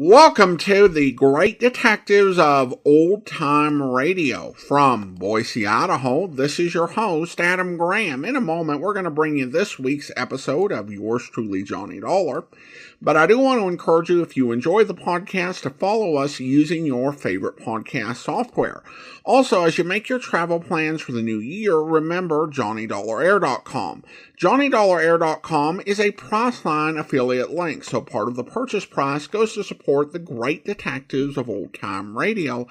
Welcome to the Great Detectives of Old Time Radio. From Boise, Idaho, this is your host, Adam Graham. In a moment, we're going to bring you this week's episode of yours truly, Johnny Dollar. But I do want to encourage you, if you enjoy the podcast, to follow us using your favorite podcast software. Also, as you make your travel plans for the new year, remember JohnnyDollarAir.com. JohnnyDollarAir.com is a Priceline affiliate link, so part of the purchase price goes to support the Great Detectives of Old Time Radio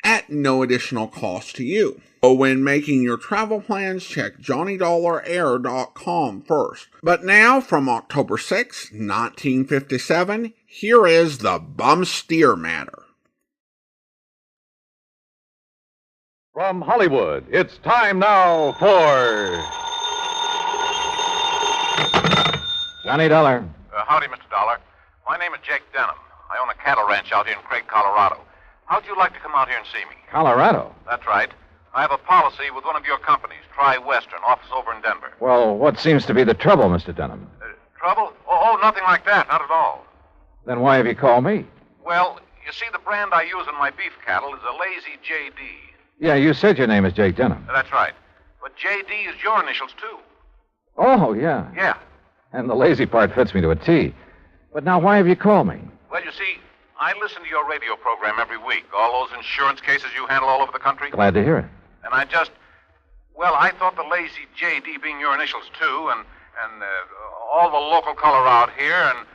at no additional cost to you. So when making your travel plans, check JohnnyDollarAir.com first. But now, from October 6, 1957, here is the Bum Steer Matter. From Hollywood, it's time now for Johnny Dollar. Howdy, Mr. Dollar. My name is Jake Denham. I own a cattle ranch out here in Craig, Colorado. How'd you like to come out here and see me? Colorado? That's right. I have a policy with one of your companies, Tri-Western, office over in Denver. Well, what seems to be the trouble, Mr. Denham? Trouble? Oh, nothing like that. Not at all. Then why have you called me? Well, you see, the brand I use in my beef cattle is a Lazy JD. Yeah, you said your name is Jake Denham. That's right. But JD is your initials, too. Oh, yeah. Yeah. And the lazy part fits me to a T. But now why have you called me? Well, you see, I listen to your radio program every week. All those insurance cases you handle all over the country. Glad to hear it. And I thought the Lazy JD being your initials, too, and all the local color out here, and,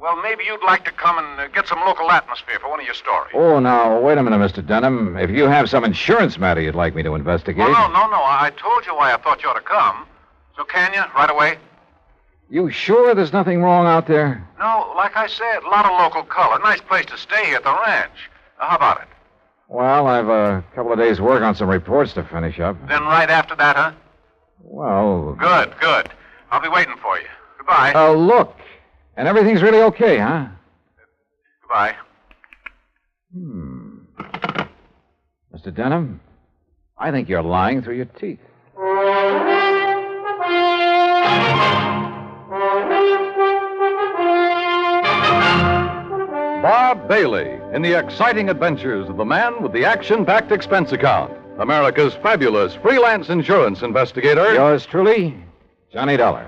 well, maybe you'd like to come and get some local atmosphere for one of your stories. Oh, now, wait a minute, Mr. Denham. If you have some insurance matter you'd like me to investigate... Oh, no. I told you why I thought you ought to come. So can you, right away? You sure there's nothing wrong out there? No, like I said, a lot of local color. Nice place to stay here at the ranch. How about it? Well, I've a couple of days' work on some reports to finish up. Then right after that, huh? Well... Good. I'll be waiting for you. Goodbye. Look. And everything's really okay, huh? Goodbye. Mr. Denham, I think you're lying through your teeth. Bob Bailey in the exciting adventures of the man with the action-packed expense account, America's fabulous freelance insurance investigator. Yours truly, Johnny Dollar.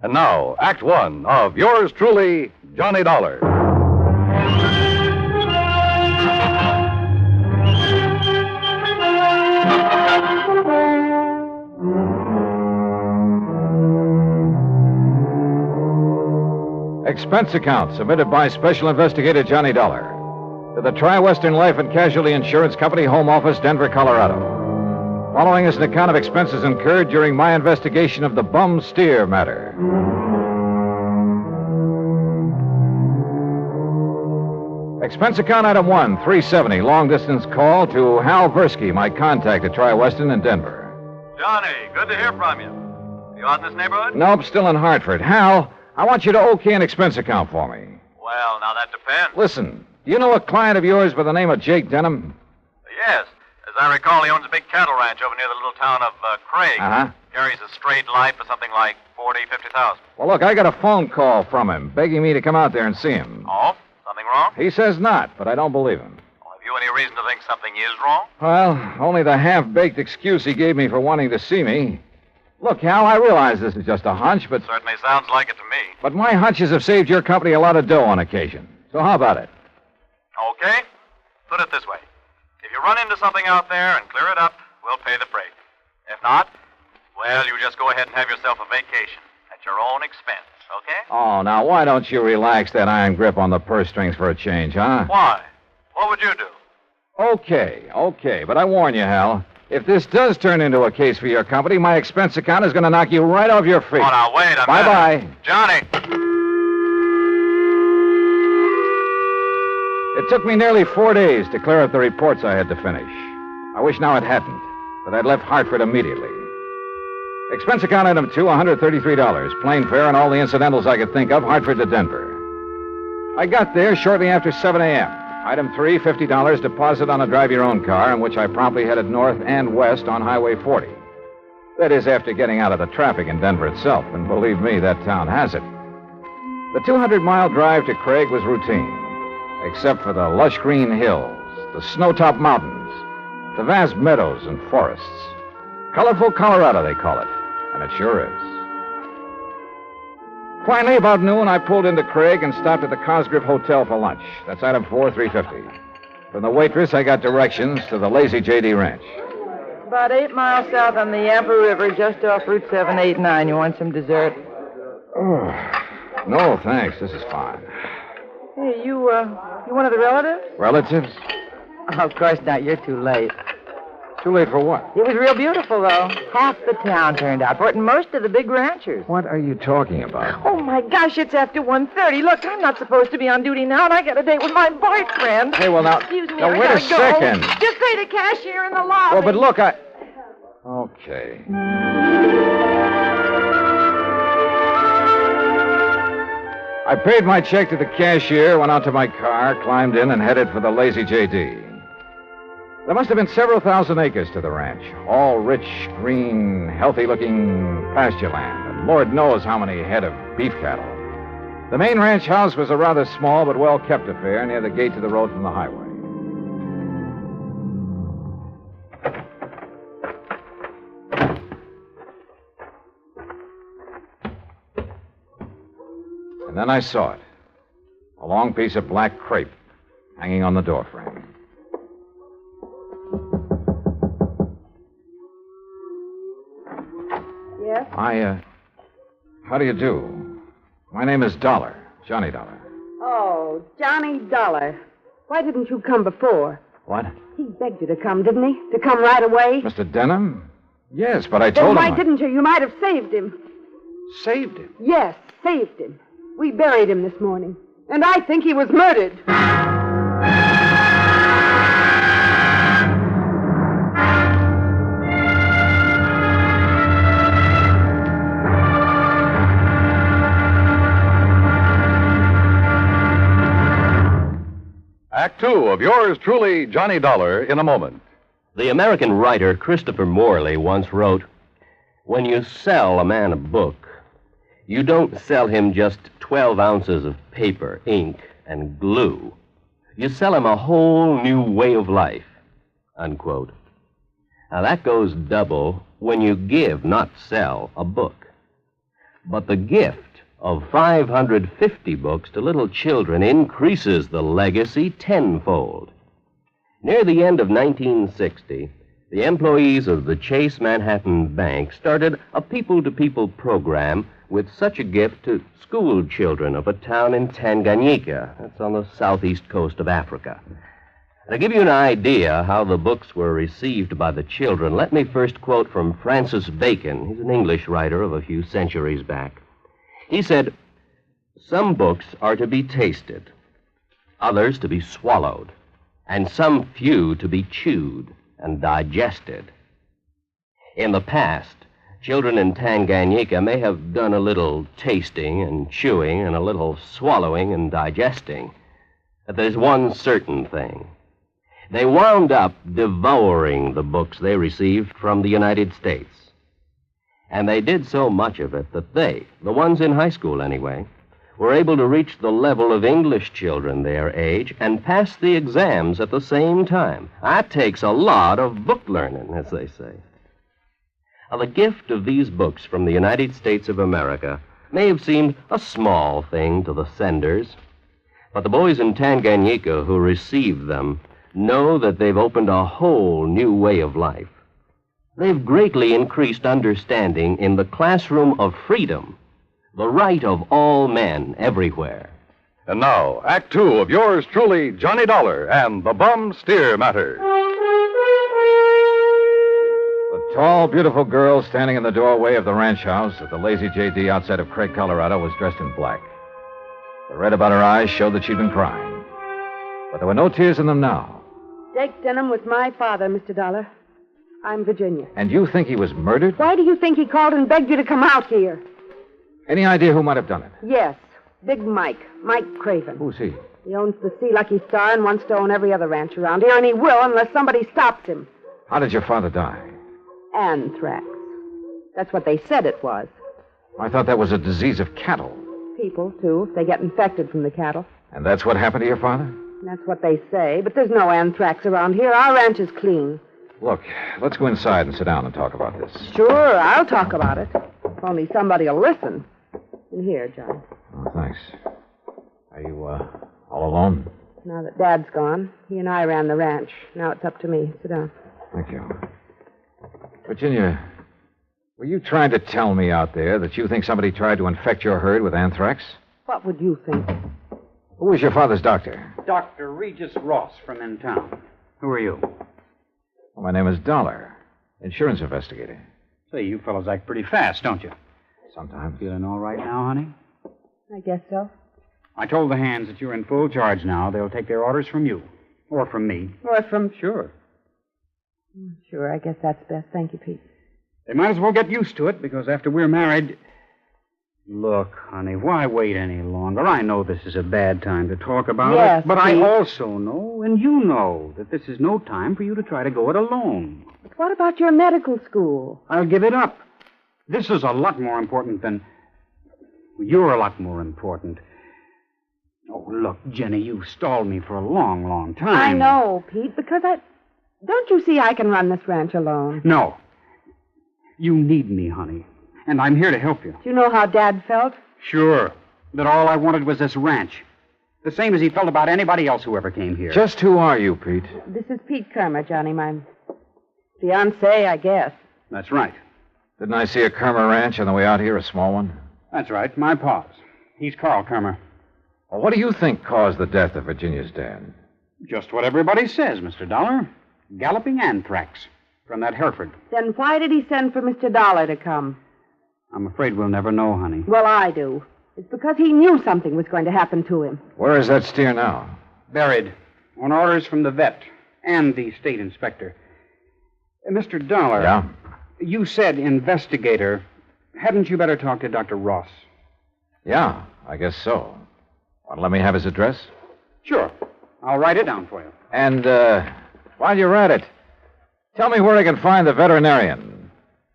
And now, Act One of yours truly, Johnny Dollar. Expense account submitted by Special Investigator Johnny Dollar to the Tri-Western Life and Casualty Insurance Company, Home Office, Denver, Colorado. Following is an account of expenses incurred during my investigation of the Bum Steer matter. Expense account item 1, 370, long-distance call to Hal Versky, my contact at Tri-Western in Denver. Johnny, good to hear from you. You out in this neighborhood? Nope, still in Hartford. Hal, I want you to okay an expense account for me. Well, now that depends. Listen, do you know a client of yours by the name of Jake Denham? Yes. As I recall, he owns a big cattle ranch over near the little town of Craig. Uh-huh. Carries a straight life for something like 50,000. Well, look, I got a phone call from him begging me to come out there and see him. Oh? Something wrong? He says not, but I don't believe him. Well, have you any reason to think something is wrong? Well, only the half-baked excuse he gave me for wanting to see me. Look, Hal, I realize this is just a hunch, but... Certainly sounds like it to me. But my hunches have saved your company a lot of dough on occasion. So how about it? Okay. Put it this way. If you run into something out there and clear it up, we'll pay the freight. If not, well, you just go ahead and have yourself a vacation at your own expense, okay? Oh, now, why don't you relax that iron grip on the purse strings for a change, huh? Why? What would you do? Okay. But I warn you, Hal, if this does turn into a case for your company, my expense account is going to knock you right off your feet. Oh, now, wait a minute. Bye-bye. Johnny! It took me nearly 4 days to clear up the reports I had to finish. I wish now it hadn't, that I'd left Hartford immediately. Expense account item 2, $133. Plane fare and all the incidentals I could think of, Hartford to Denver. I got there shortly after 7 a.m. Item 3, $50 deposit on a drive-your-own car, in which I promptly headed north and west on Highway 40. That is, after getting out of the traffic in Denver itself, and believe me, that town has it. The 200-mile drive to Craig was routine, except for the lush green hills, the snow-topped mountains, the vast meadows and forests. Colorful Colorado, they call it, and it sure is. Finally, about noon, I pulled into Craig and stopped at the Cosgrove Hotel for lunch. That's item 4350. From the waitress, I got directions to the Lazy J.D. Ranch. About 8 miles south on the Yampa River, just off Route 789. You want some dessert? Oh, no, thanks. This is fine. Hey, you one of the relatives? Relatives? Oh, of course not. You're too late. Too late for what? It was real beautiful, though. Half the town turned out for it, and most of the big ranchers. What are you talking about? Oh, my gosh, it's after 1:30. Look, I'm not supposed to be on duty now, and I got a date with my boyfriend. Hey, well, now... Excuse me, now, I wait a gotta go. second. Just say the cashier in the lobby. Well, but look, Okay. I paid my check to the cashier, went out to my car, climbed in, and headed for the Lazy J.D. There must have been several thousand acres to the ranch, all rich, green, healthy-looking pasture land, and Lord knows how many head of beef cattle. The main ranch house was a rather small but well-kept affair near the gate to the road from the highway. And then I saw it, a long piece of black crepe hanging on the doorframe. Yes? How do you do? My name is Dollar, Johnny Dollar. Oh, Johnny Dollar. Why didn't you come before? What? He begged you to come, didn't he? To come right away? Mr. Denham? Yes, but I Then told why him... didn't you? You might have saved him. Saved him? Yes, saved him. We buried him this morning. And I think he was murdered. Act two of yours truly, Johnny Dollar, in a moment. The American writer Christopher Morley once wrote, "When you sell a man a book, you don't sell him just 12 ounces of paper, ink, and glue. You sell him a whole new way of life," unquote. Now, that goes double when you give, not sell, a book. But the gift of 550 books to little children increases the legacy tenfold. Near the end of 1960, the employees of the Chase Manhattan Bank started a people-to-people program with such a gift to school children of a town in Tanganyika. That's on the southeast coast of Africa. To give you an idea how the books were received by the children, let me first quote from Francis Bacon. He's an English writer of a few centuries back. He said, "Some books are to be tasted, others to be swallowed, and some few to be chewed and digested." In the past, children in Tanganyika may have done a little tasting and chewing and a little swallowing and digesting. But there's one certain thing. They wound up devouring the books they received from the United States. And they did so much of it that they, the ones in high school anyway, were able to reach the level of English children their age and pass the exams at the same time. That takes a lot of book learning, as they say. Now, the gift of these books from the United States of America may have seemed a small thing to the senders, but the boys in Tanganyika who received them know that they've opened a whole new way of life. They've greatly increased understanding in the classroom of freedom, the right of all men everywhere. And now, Act two of yours truly, Johnny Dollar and the Bum Steer Matter. The tall, beautiful girl standing in the doorway of the ranch house at the Lazy J.D. outside of Craig, Colorado, was dressed in black. The red about her eyes showed that she'd been crying. But there were no tears in them now. Jake Denham was my father, Mr. Dollar. I'm Virginia. And you think he was murdered? Why do you think he called and begged you to come out here? Any idea who might have done it? Yes, Big Mike Craven. Who's he? He owns the Sea Lucky Star and wants to own every other ranch around here, and he will unless somebody stops him. How did your father die? Anthrax. That's what they said it was. I thought that was a disease of cattle. People, too, if they get infected from the cattle. And that's what happened to your father? That's what they say, but there's no anthrax around here. Our ranch is clean. Look, let's go inside and sit down and talk about this. Sure, I'll talk about it. If only somebody will listen. And here, John. Oh, thanks. Are you, all alone? Now that Dad's gone, he and I ran the ranch. Now it's up to me. Sit down. Thank you. Virginia, were you trying to tell me out there that you think somebody tried to infect your herd with anthrax? What would you think? Who was your father's doctor? Dr. Regis Ross from in town. Who are you? Well, my name is Dollar, insurance investigator. Say, you fellows act pretty fast, don't you? Sometimes. Feeling all right now, honey? I guess so. I told the hands that you're in full charge now. They'll take their orders from you. Or from me. Or from... Sure. Sure, I guess that's best. Thank you, Pete. They might as well get used to it, because after we're married... Look, honey, why wait any longer? I know this is a bad time to talk about Yes, it, but I Pete. also know, and you know, that this is no time for you to try to go it alone. But what about your medical school? I'll give it up. This is a lot more important than... You're a lot more important. Oh, look, Jenny, you've stalled me for a long, long time. I know, Pete, because Don't you see I can run this ranch alone? No. You need me, honey. And I'm here to help you. Do you know how Dad felt? Sure. That all I wanted was this ranch. The same as he felt about anybody else who ever came here. Just who are you, Pete? This is Pete Kermer, Johnny, my fiancé, I guess. That's right. Didn't I see a Kermer ranch on the way out here, a small one? That's right. My pa's. He's Carl Kermer. Well, what do you think caused the death of Virginia's dad? Just what everybody says, Mr. Dollar. Galloping anthrax from that Hereford. Then why did he send for Mr. Dollar to come? I'm afraid we'll never know, honey. Well, I do. It's because he knew something was going to happen to him. Where is that steer now? Buried. On orders from the vet and the state inspector. Mr. Dollar. Yeah? You said investigator. Hadn't you better talk to Dr. Ross? Yeah, I guess so. Want to let me have his address? Sure. I'll write it down for you. And, while you're at it, tell me where I can find the veterinarian.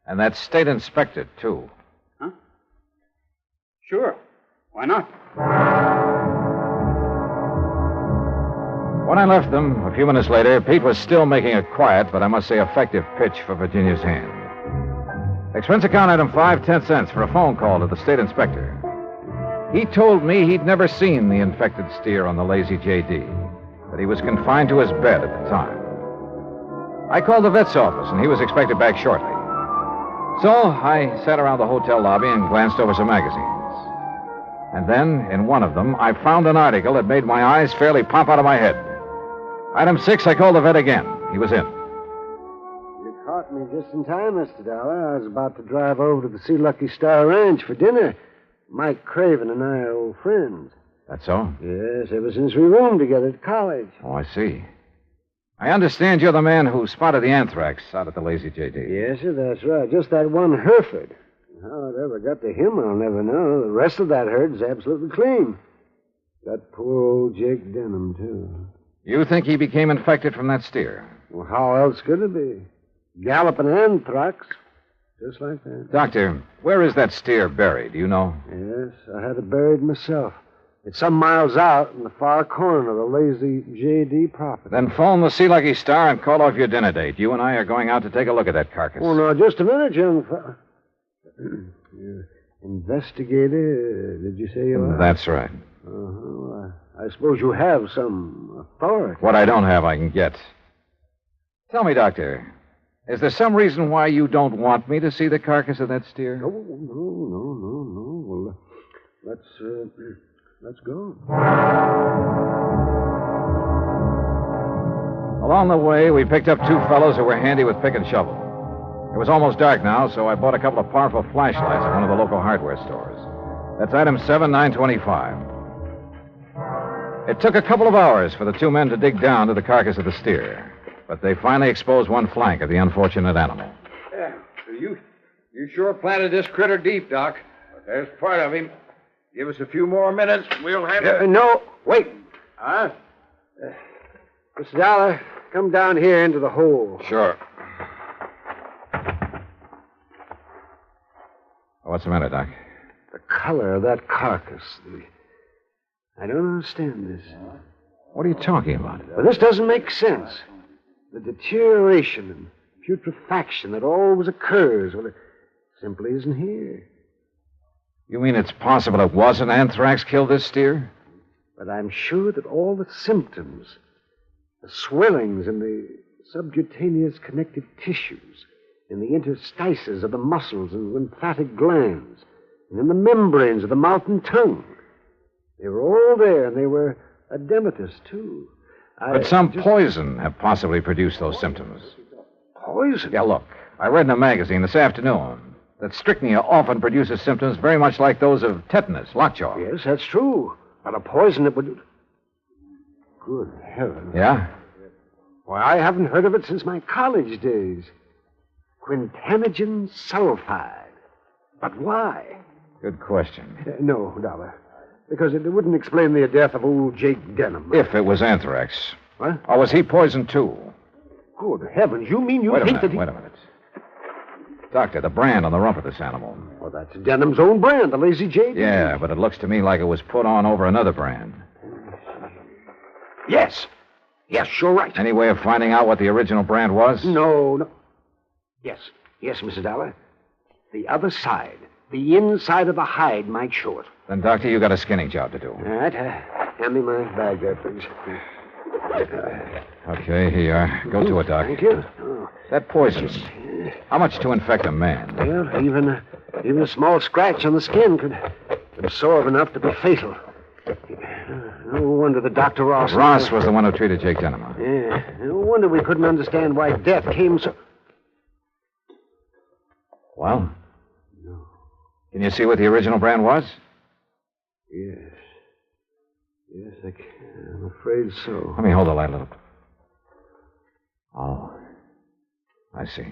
And that state inspector, too. Huh? Sure. Why not? When I left them, a few minutes later, Pete was still making a quiet, but I must say effective pitch for Virginia's hand. Expense account item 5 cents for a phone call to the state inspector. He told me he'd never seen the infected steer on the Lazy J.D., that he was confined to his bed at the time. I called the vet's office, and he was expected back shortly. So I sat around the hotel lobby and glanced over some magazines. And then, in one of them, I found an article that made my eyes fairly pop out of my head. Item 6, I called the vet again. He was in. You caught me just in time, Mr. Dollar. I was about to drive over to the Sea Lucky Star Ranch for dinner. Mike Craven and I are old friends. That's so? Yes, ever since we roomed together at college. Oh, I see. I understand you're the man who spotted the anthrax out at the Lazy J.D. Yes, sir, that's right. Just that one Hereford. How it ever got to him, I'll never know. The rest of that herd's absolutely clean. That poor old Jake Denham, too. You think he became infected from that steer? Well, how else could it be? Galloping anthrax. Just like that. Doctor, where is that steer buried? Do you know? Yes, I had it buried myself. It's some miles out in the far corner of the Lazy J.D. property. Then phone the Sea Lucky Star and call off your dinner date. You and I are going out to take a look at that carcass. Oh, no, just a minute, young fellow. Investigator, did you say you are? That's right. Well, I suppose you have some authority. What I don't have, I can get. Tell me, Doctor, is there some reason why you don't want me to see the carcass of that steer? No. Well, let's go. Along the way, we picked up two fellows who were handy with pick and shovel. It was almost dark now, so I bought a couple of powerful flashlights at one of the local hardware stores. That's item 7925. It took a couple of hours for the two men to dig down to the carcass of the steer, but they finally exposed one flank of the unfortunate animal. Yeah, so you sure planted this critter deep, Doc. But there's part of him. Give us a few more minutes, we'll have it. No, wait. Huh? Mr. Dollar, come down here into the hole. Sure. What's the matter, Doc? The color of that carcass. I don't understand this. What are you talking about? Well, this doesn't make sense. The deterioration and putrefaction that always occurs, well, it simply isn't here. You mean it's possible it wasn't anthrax killed this steer? But I'm sure that all the symptoms, the swellings in the subcutaneous connective tissues, in the interstices of the muscles and lymphatic glands, and in the membranes of the mouth and tongue, they were all there, and they were edematous, too. But some poison have possibly produced those symptoms. Poison? Yeah, look. I read in a magazine this afternoon that strychnia often produces symptoms very much like those of tetanus, lockjaw. Yes, that's true. But a poison that would... Good heavens. Yeah? Why, I haven't heard of it since my college days. Quintanogen sulfide. But why? Good question. No, Dollar. Because it wouldn't explain the death of old Jake Denham. If it was anthrax. What? Or was he poisoned, too? Good heavens, you mean you Wait a think minute, that he... wait a minute. Doctor, the brand on the rump of this animal. Well, that's Denham's own brand, the Lazy Jake. Yeah, but it looks to me like it was put on over another brand. Yes. Yes, you're right. Any way of finding out what the original brand was? No. Yes, Mr. Dollar. The other side, the inside of the hide might show it. Then, Doctor, you got a skinning job to do. All right, hand me my bag there, please. Okay, here you are. Go to it, Doc. Thank you. Oh. That poison, how much to infect a man? Well, even a small scratch on the skin could absorb enough to be fatal. No wonder the Dr. Ross... Ross was the one who treated Jake Denham. Yeah, no wonder we couldn't understand why death came so... Well? No. Can you see what the original brand was? Yes. Yes, I can. I'm afraid so. Let me hold the light a little. Oh, I see.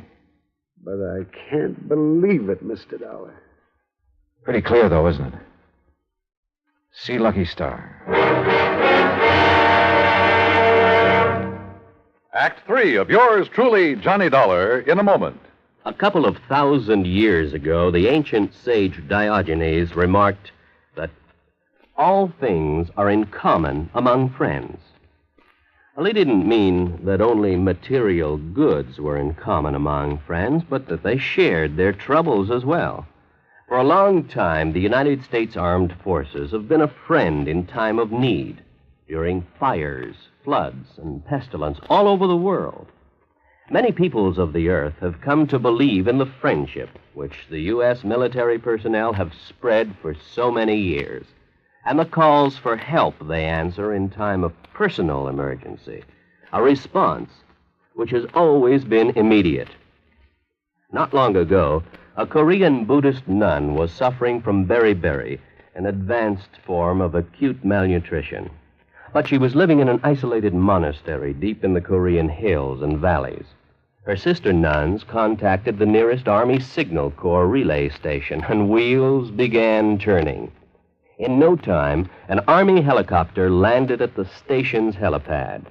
But I can't believe it, Mr. Dollar. Pretty clear, though, isn't it? See Lucky Star. Act 3 of yours truly, Johnny Dollar, in a moment. A couple of 1,000 years ago, the ancient sage Diogenes remarked that all things are in common among friends. Well, he didn't mean that only material goods were in common among friends, but that they shared their troubles as well. For a long time, the United States Armed Forces have been a friend in time of need, during fires, floods, and pestilence all over the world. Many peoples of the earth have come to believe in the friendship which the U.S. military personnel have spread for so many years, and the calls for help they answer in time of personal emergency, a response which has always been immediate. Not long ago, a Korean Buddhist nun was suffering from beriberi, an advanced form of acute malnutrition. But she was living in an isolated monastery deep in the Korean hills and valleys. Her sister nuns contacted the nearest Army Signal Corps relay station, and wheels began turning. In no time, an Army helicopter landed at the station's helipad.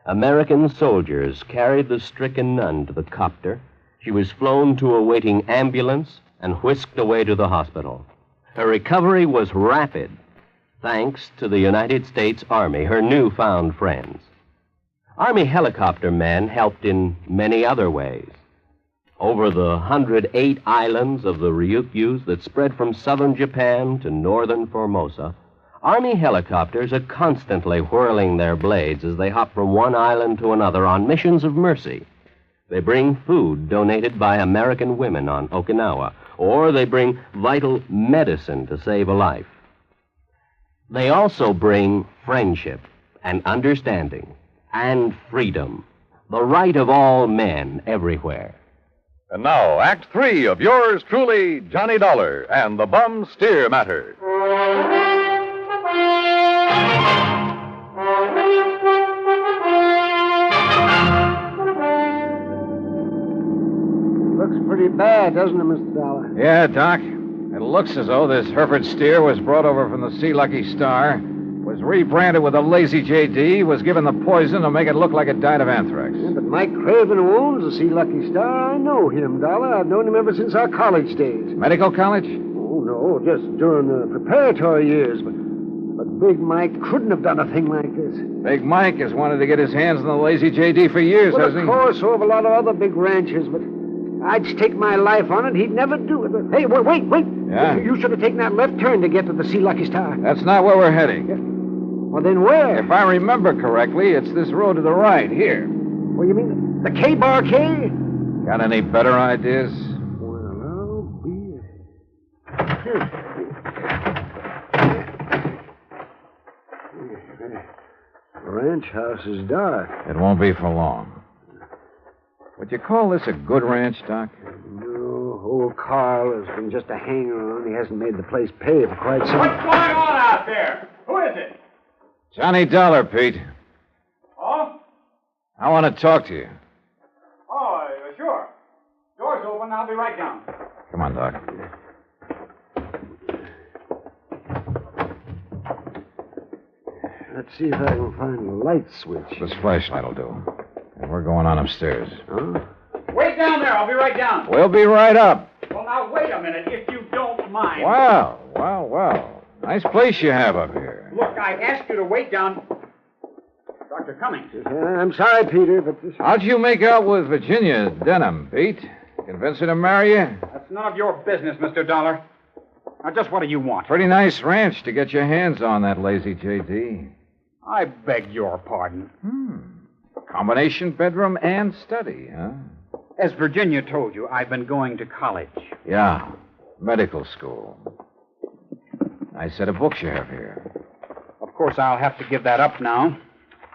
American soldiers carried the stricken nun to the copter. She was flown to a waiting ambulance and whisked away to the hospital. Her recovery was rapid, thanks to the United States Army, her newfound friends. Army helicopter men helped in many other ways. Over the 108 islands of the Ryukyus that spread from southern Japan to northern Formosa, Army helicopters are constantly whirling their blades as they hop from one island to another on missions of mercy. They bring food donated by American women on Okinawa, or they bring vital medicine to save a life. They also bring friendship and understanding and freedom, the right of all men everywhere. And now, Act 3 of yours truly, Johnny Dollar, and the Bum Steer Matter. Looks pretty bad, doesn't it, Mr. Dollar? Yeah, Doc. It looks as though this Hereford steer was brought over from the See Lucky Star was rebranded with a lazy JD, was given the poison to make it look like it died of anthrax. Yeah, but Mike Craven, who owns the Sea Lucky Star, I know him, Dollar. I've known him ever since our college days. Medical college? Oh, no, just during the preparatory years. But Big Mike couldn't have done a thing like this. Big Mike has wanted to get his hands on the lazy JD for years, Well, hasn't of he? course, so have a lot of other big ranchers, but I'd stake my life on it. He'd never do it. But, hey, wait. Yeah? You should have taken that left turn to get to the Sea Lucky Star. That's not where we're heading. Well, then where? If I remember correctly, it's this road to the right, here. Well, you mean the K-Bar K? Got any better ideas? Well, I'll be... The ranch house is dark. It won't be for long. Would you call this a good ranch, Doc? No, old Carl has been just a hanger-on. He hasn't made the place pay for quite some... What's going on out there? Who is it? Johnny Dollar, Pete. Oh? I want to talk to you. Oh, sure. Door's open. I'll be right down. Come on, Doc. Let's see if I can find a light switch. This flashlight will do. And we're going on upstairs. Huh? Wait down there. I'll be right down. We'll be right up. Well, now, wait a minute, if you don't mind. Wow. Nice place you have up here. Look, I asked you to wait down. Dr. Cummings. I'm sorry, Peter, but this... How'd you make out with Virginia Denham, Pete? Convince her to marry you? That's none of your business, Mr. Dollar. Now, just what do you want? Pretty nice ranch to get your hands on, that lazy JD. I beg your pardon. Combination bedroom and study, huh? As Virginia told you, I've been going to college. Yeah, medical school. Nice set of books you have here. Of course, I'll have to give that up now.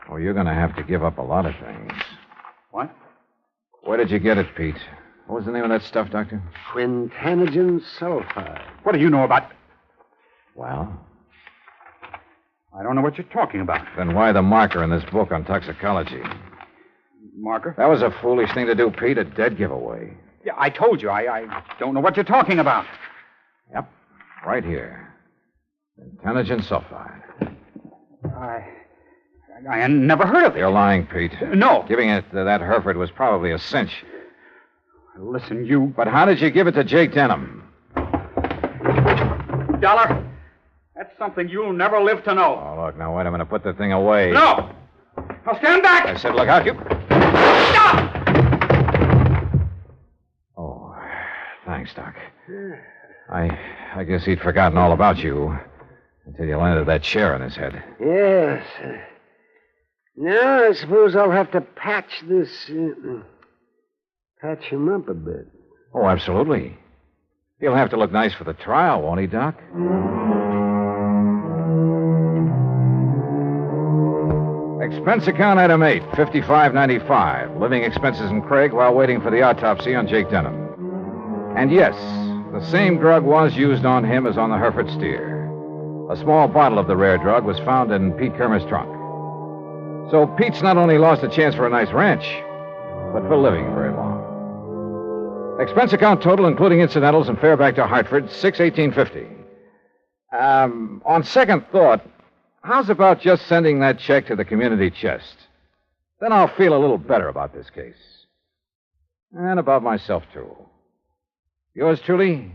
Oh, you're going to have to give up a lot of things. What? Where did you get it, Pete? What was the name of that stuff, Doctor? Quintanogen sulfide. What do you know about... Well? I don't know what you're talking about. Then why the marker in this book on toxicology? Marker? That was a foolish thing to do, Pete. A dead giveaway. Yeah, I told you. I don't know what you're talking about. Yep. Right here. Quintanogen sulfide. I never heard of it. You're lying, Pete. No. Giving it to that Hereford was probably a cinch. Listen, you... But how did you give it to Jake Denham? Dollar, that's something you'll never live to know. Oh, look, now, wait a minute. Put the thing away. No! Now stand back! I said, look out, you... Stop! Oh, thanks, Doc. I guess he'd forgotten all about you until you landed that chair on his head. Yes. Now, I suppose I'll have to patch this... patch him up a bit. Oh, absolutely. He'll have to look nice for the trial, won't he, Doc? Expense account item 8, $55.95. Living expenses in Craig while waiting for the autopsy on Jake Denham. And yes, the same drug was used on him as on the Hereford steer. A small bottle of the rare drug was found in Pete Kermer's trunk. So Pete's not only lost a chance for a nice ranch, but for living very long. Expense account total, including incidentals and fare back to Hartford, $618.50. On second thought, how's about just sending that check to the community chest? Then I'll feel a little better about this case. And about myself, too. Yours truly,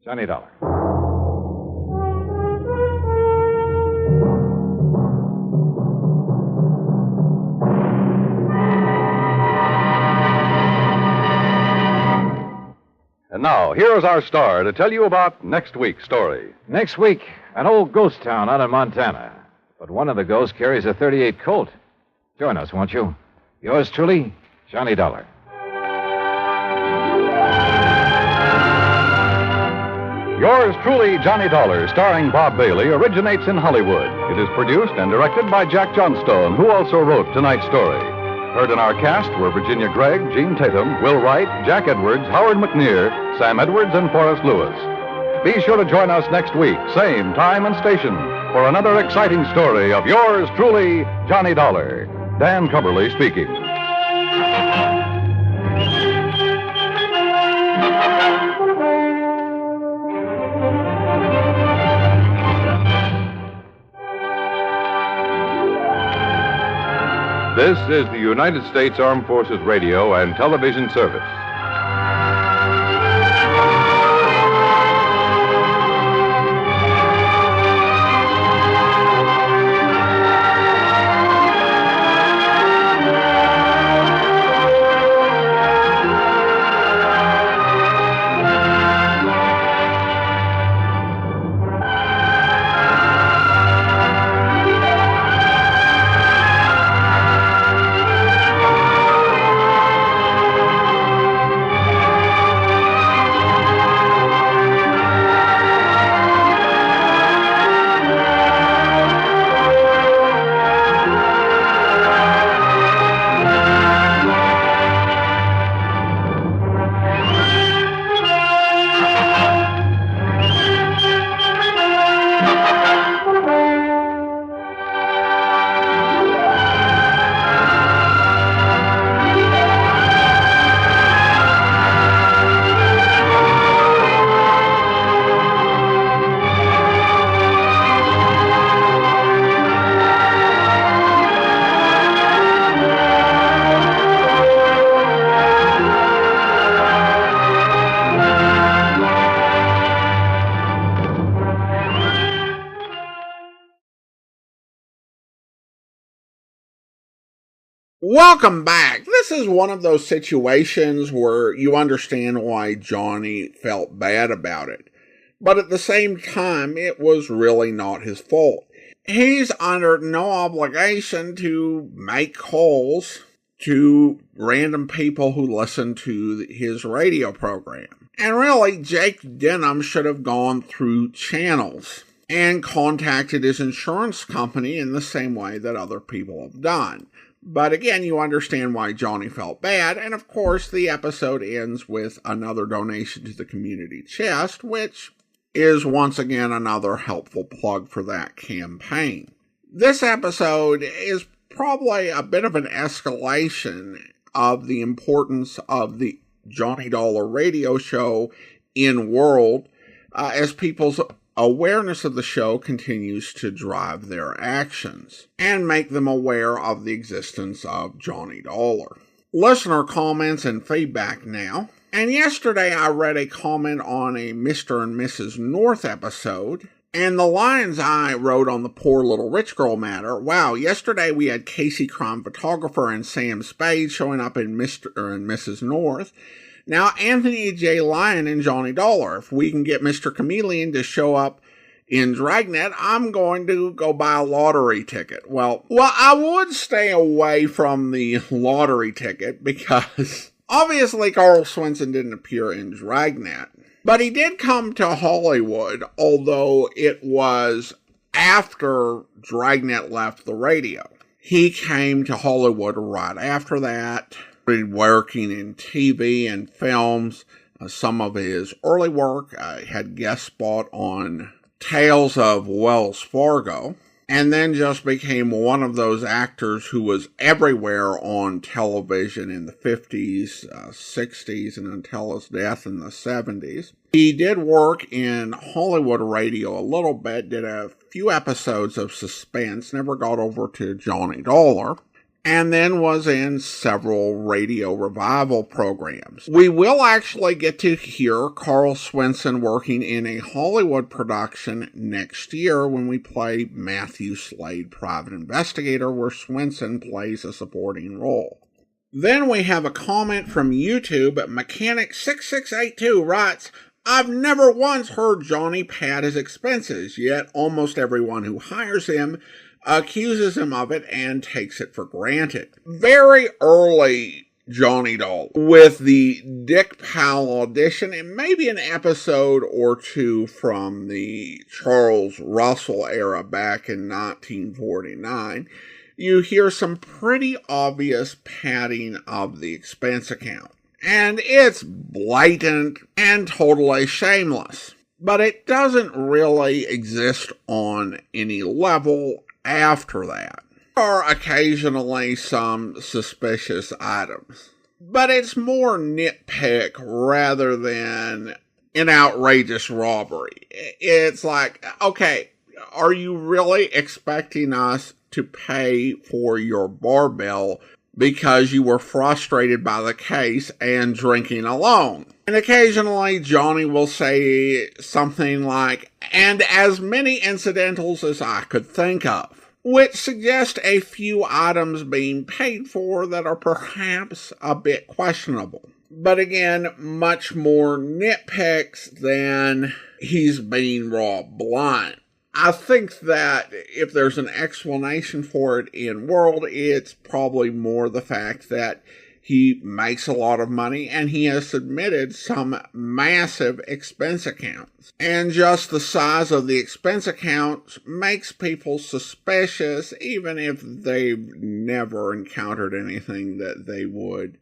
Johnny Dollar. And now, here's our star to tell you about next week's story. Next week, an old ghost town out in Montana. But one of the ghosts carries a .38 Colt. Join us, won't you? Yours truly, Johnny Dollar. Yours truly, Johnny Dollar, starring Bob Bailey, originates in Hollywood. It is produced and directed by Jack Johnstone, who also wrote tonight's story. Heard in our cast were Virginia Gregg, Jeanne Tatum, Will Wright, Jack Edwards, Howard McNear, Sam Edwards, and Forrest Lewis. Be sure to join us next week, same time and station, for another exciting story of yours truly, Johnny Dollar. Dan Cubberly speaking. This is the United States Armed Forces Radio and Television Service. Welcome back. This is one of those situations where you understand why Johnny felt bad about it. But at the same time, it was really not his fault. He's under no obligation to make calls to random people who listen to his radio program. And really, Jake Denham should have gone through channels and contacted his insurance company in the same way that other people have done. But again, you understand why Johnny felt bad, and of course the episode ends with another donation to the community chest, which is once again another helpful plug for that campaign. This episode is probably a bit of an escalation of the importance of the Johnny Dollar radio show in world, as people's awareness of the show continues to drive their actions and make them aware of the existence of Johnny Dollar. Listener comments and feedback now. And yesterday I read a comment on a Mr. and Mrs. North episode, and the lines I wrote on the poor little rich girl matter. Wow, yesterday we had Casey Crime Photographer and Sam Spade showing up in Mr. and Mrs. North. Now, Anthony J. Lyon and Johnny Dollar. If we can get Mr. Chameleon to show up in Dragnet, I'm going to go buy a lottery ticket. Well, I would stay away from the lottery ticket because obviously Carl Swinson didn't appear in Dragnet. But he did come to Hollywood, although it was after Dragnet left the radio. He came to Hollywood right after that, working in TV and films. Some of his early work had guest spot on Tales of Wells Fargo, and then just became one of those actors who was everywhere on television in the 50s, 60s, and until his death in the 70s. He did work in Hollywood radio a little bit, did a few episodes of Suspense, never got over to Johnny Dollar, and then was in several radio revival programs. We will actually get to hear Carl Swinson working in a Hollywood production next year when we play Matthew Slade, Private Investigator, where Swinson plays a supporting role. Then we have a comment from YouTube. Mechanic6682 writes, I've never once heard Johnny pad his expenses, yet almost everyone who hires him accuses him of it and takes it for granted. Very early Johnny Dollar, with the Dick Powell audition and maybe an episode or two from the Charles Russell era back in 1949, you hear some pretty obvious padding of the expense account. And it's blatant and totally shameless. But it doesn't really exist on any level after that. There are occasionally some suspicious items, but it's more nitpick rather than an outrageous robbery. It's like, okay, are you really expecting us to pay for your bar bill because you were frustrated by the case and drinking alone. And occasionally, Johnny will say something like, "and as many incidentals as I could think of," which suggests a few items being paid for that are perhaps a bit questionable. But again, much more nitpicks than he's being raw blunt. I think that if there's an explanation for it in World, it's probably more the fact that he makes a lot of money and he has submitted some massive expense accounts. And just the size of the expense accounts makes people suspicious, even if they've never encountered anything that they would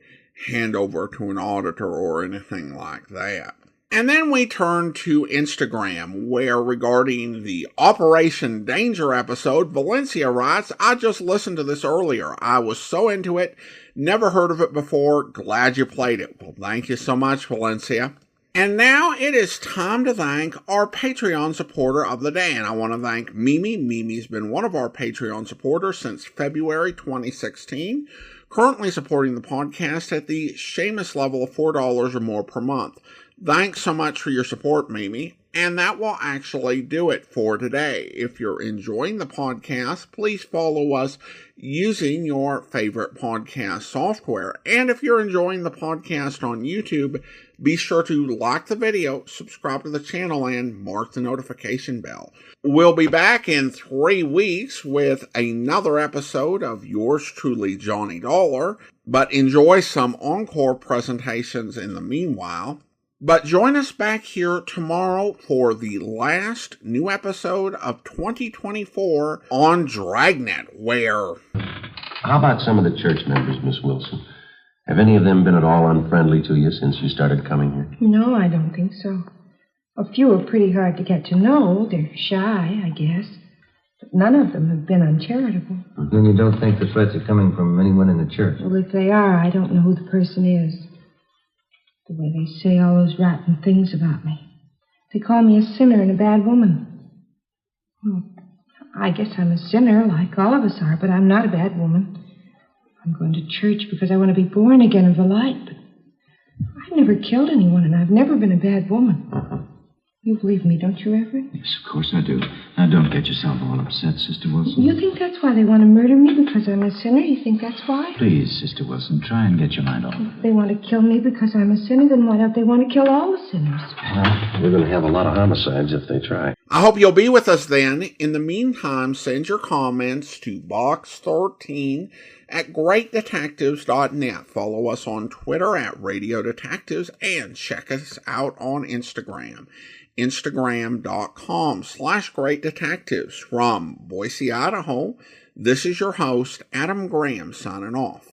hand over to an auditor or anything like that. And then we turn to Instagram, where regarding the Operation Danger episode, Valencia writes, "I just listened to this earlier. I was so into it. Never heard of it before. Glad you played it." Well, thank you so much, Valencia. And now it is time to thank our Patreon supporter of the day. And I want to thank Mimi. Mimi's been one of our Patreon supporters since February 2016. Currently supporting the podcast at the Seamus level of $4 or more per month. Thanks so much for your support, Mimi. And that will actually do it for today. If you're enjoying the podcast, please follow us using your favorite podcast software. And if you're enjoying the podcast on YouTube, be sure to like the video, subscribe to the channel, and mark the notification bell. We'll be back in 3 weeks with another episode of yours truly, Johnny Dollar. But enjoy some encore presentations in the meanwhile. But join us back here tomorrow for the last new episode of 2024 on Dragnet, where... How about some of the church members, Miss Wilson? Have any of them been at all unfriendly to you since you started coming here? No, I don't think so. A few are pretty hard to get to know. They're shy, I guess. But none of them have been uncharitable. Then you don't think the threats are coming from anyone in the church? Well, if they are, I don't know who the person is. The way they say all those rotten things about me. They call me a sinner and a bad woman. Well, I guess I'm a sinner, like all of us are, but I'm not a bad woman. I'm going to church because I want to be born again of the light, but I've never killed anyone, and I've never been a bad woman. You believe me, don't you, Everett? Yes, of course I do. Now, don't get yourself all upset, Sister Wilson. You think that's why they want to murder me, because I'm a sinner? You think that's why? Please, Sister Wilson, try and get your mind off. If they want to kill me because I'm a sinner, then why don't they want to kill all the sinners? Well, we're going to have a lot of homicides if they try. I hope you'll be with us then. In the meantime, send your comments to Box 13 at greatdetectives.net. Follow us on Twitter at Radio Detectives and check us out on Instagram. Instagram.com/greatdetectives. From Boise, Idaho, this is your host, Adam Graham, signing off.